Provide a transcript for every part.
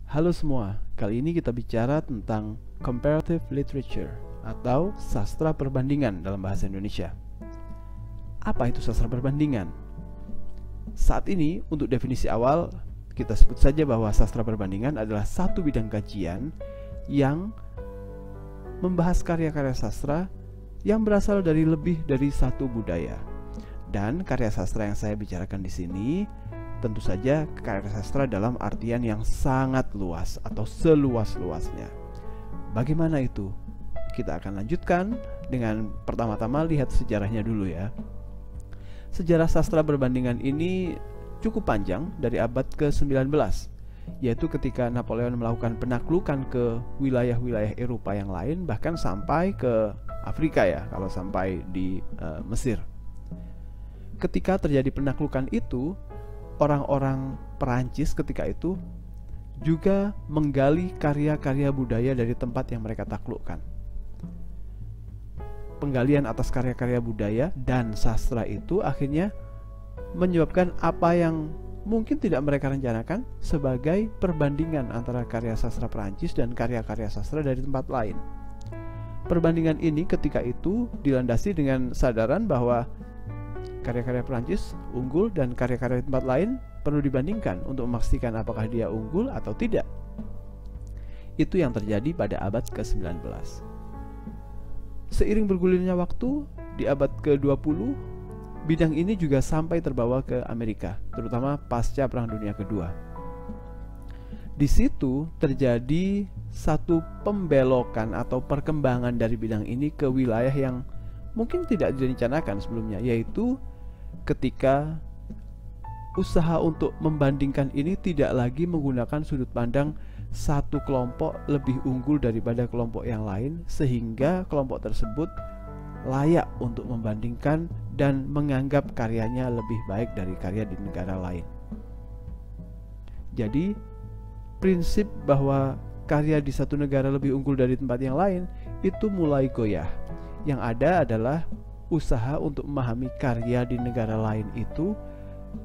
Halo semua, kali ini kita bicara tentang comparative literature atau sastra perbandingan dalam bahasa Indonesia. Apa itu sastra perbandingan? Saat ini, untuk definisi awal, kita sebut saja bahwa sastra perbandingan adalah satu bidang kajian yang membahas karya-karya sastra yang berasal dari lebih dari satu budaya. Dan karya sastra yang saya bicarakan di sini tentu saja karya sastra dalam artian yang sangat luas atau seluas-luasnya. Bagaimana itu? Kita akan lanjutkan dengan pertama-tama lihat sejarahnya dulu ya. Sejarah sastra perbandingan ini cukup panjang dari abad ke-19, yaitu ketika Napoleon melakukan penaklukan ke wilayah-wilayah Eropa yang lain, bahkan sampai ke Afrika ya, kalau sampai di Mesir. Ketika terjadi penaklukan itu, orang-orang Perancis ketika itu juga menggali karya-karya budaya dari tempat yang mereka taklukkan. Penggalian atas karya-karya budaya dan sastra itu akhirnya menyebabkan apa yang mungkin tidak mereka rencanakan sebagai perbandingan antara karya sastra Perancis dan karya-karya sastra dari tempat lain. Perbandingan ini ketika itu dilandasi dengan sadaran bahwa karya-karya Perancis unggul dan karya-karya tempat lain perlu dibandingkan untuk memastikan apakah dia unggul atau tidak. Itu yang terjadi pada abad ke-19. Seiring bergulirnya waktu, di abad ke-20, bidang ini juga sampai terbawa ke Amerika, terutama pasca Perang Dunia Kedua. Di situ terjadi satu pembelokan atau perkembangan dari bidang ini ke wilayah yang mungkin tidak direncanakan sebelumnya, yaitu ketika usaha untuk membandingkan ini tidak lagi menggunakan sudut pandang satu kelompok lebih unggul daripada kelompok yang lain, sehingga kelompok tersebut layak untuk membandingkan dan menganggap karyanya lebih baik dari karya di negara lain. Jadi prinsip bahwa karya di satu negara lebih unggul dari tempat yang lain itu mulai goyah. Yang ada adalah usaha untuk memahami karya di negara lain itu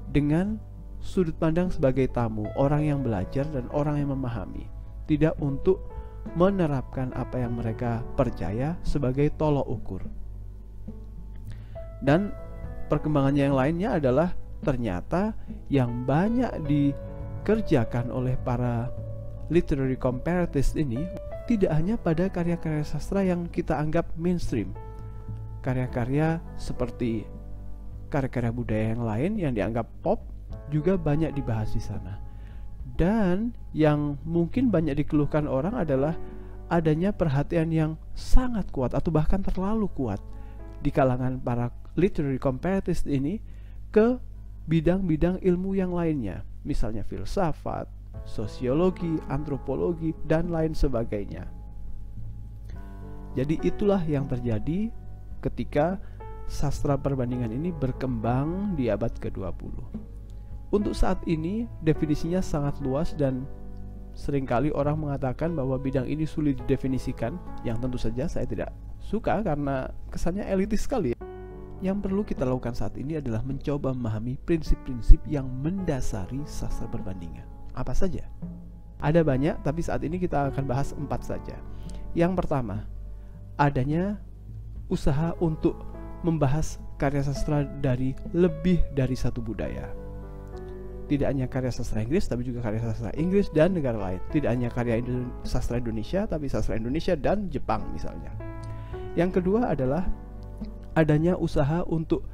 dengan sudut pandang sebagai tamu, orang yang belajar dan orang yang memahami, tidak untuk menerapkan apa yang mereka percaya sebagai tolok ukur. Dan perkembangannya yang lainnya adalah ternyata yang banyak dikerjakan oleh para literary comparatists ini tidak hanya pada karya-karya sastra yang kita anggap mainstream. Karya-karya seperti karya-karya budaya yang lain yang dianggap pop juga banyak dibahas di sana. Dan yang mungkin banyak dikeluhkan orang adalah adanya perhatian yang sangat kuat atau bahkan terlalu kuat di kalangan para literary comparatists ini ke bidang-bidang ilmu yang lainnya, misalnya filsafat, sosiologi, antropologi, dan lain sebagainya. Jadi itulah yang terjadi ketika sastra perbandingan ini berkembang di abad ke-20. Untuk saat ini definisinya sangat luas dan seringkali orang mengatakan bahwa bidang ini sulit didefinisikan, yang tentu saja saya tidak suka karena kesannya elitis sekali. Yang perlu kita lakukan saat ini adalah mencoba memahami prinsip-prinsip yang mendasari sastra perbandingan. Apa saja? Ada banyak, tapi saat ini kita akan bahas 4 saja. Yang pertama, adanya usaha untuk membahas karya sastra dari lebih dari satu budaya. Tidak hanya karya sastra Inggris, tapi juga karya sastra Inggris dan negara lain. Tidak hanya karya sastra Indonesia, tapi sastra Indonesia dan Jepang misalnya. Yang kedua adalah adanya usaha untuk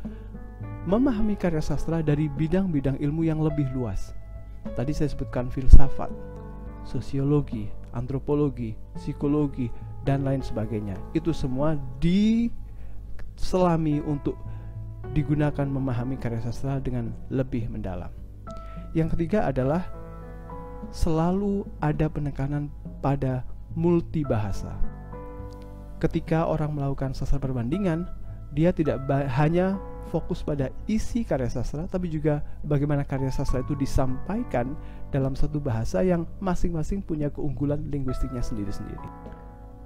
memahami karya sastra dari bidang-bidang ilmu yang lebih luas. Tadi saya sebutkan filsafat, sosiologi, antropologi, psikologi, dan lain sebagainya. Itu semua diselami untuk digunakan memahami karya sastra dengan lebih mendalam. Yang ketiga adalah selalu ada penekanan pada multibahasa. Ketika orang melakukan sastra perbandingan, dia tidak hanya fokus pada isi karya sastra, tapi juga bagaimana karya sastra itu disampaikan dalam satu bahasa yang masing-masing punya keunggulan linguistiknya sendiri-sendiri.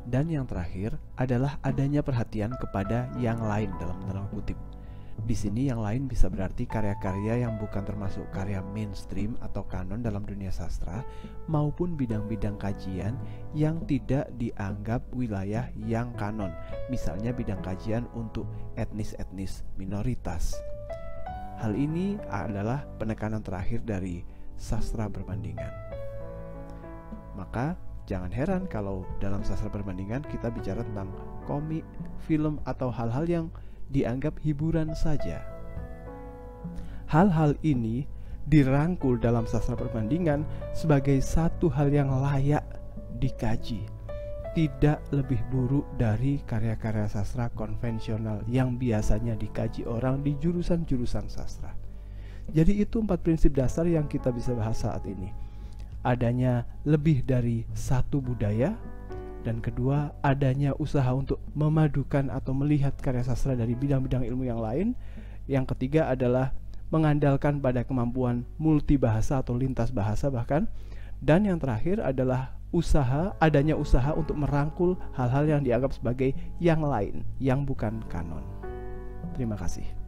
Dan yang terakhir adalah adanya perhatian kepada yang lain dalam tanda kutip. Di sini yang lain bisa berarti karya-karya yang bukan termasuk karya mainstream atau kanon dalam dunia sastra, maupun bidang-bidang kajian yang tidak dianggap wilayah yang kanon, misalnya bidang kajian untuk etnis-etnis minoritas. Hal ini adalah penekanan terakhir dari sastra berbandingan. Maka jangan heran kalau dalam sastra berbandingan kita bicara tentang komik, film, atau hal-hal yang dianggap hiburan saja. Hal-hal ini dirangkul dalam sastra perbandingan sebagai satu hal yang layak dikaji, tidak lebih buruk dari karya-karya sastra konvensional yang biasanya dikaji orang di jurusan-jurusan sastra. Jadi itu 4 prinsip dasar yang kita bisa bahas saat ini. Adanya lebih dari satu budaya, dan kedua, adanya usaha untuk memadukan atau melihat karya sastra dari bidang-bidang ilmu yang lain. Yang ketiga adalah mengandalkan pada kemampuan multibahasa atau lintas bahasa bahkan. Dan yang terakhir adalah adanya usaha untuk merangkul hal-hal yang dianggap sebagai yang lain, yang bukan kanon. Terima kasih.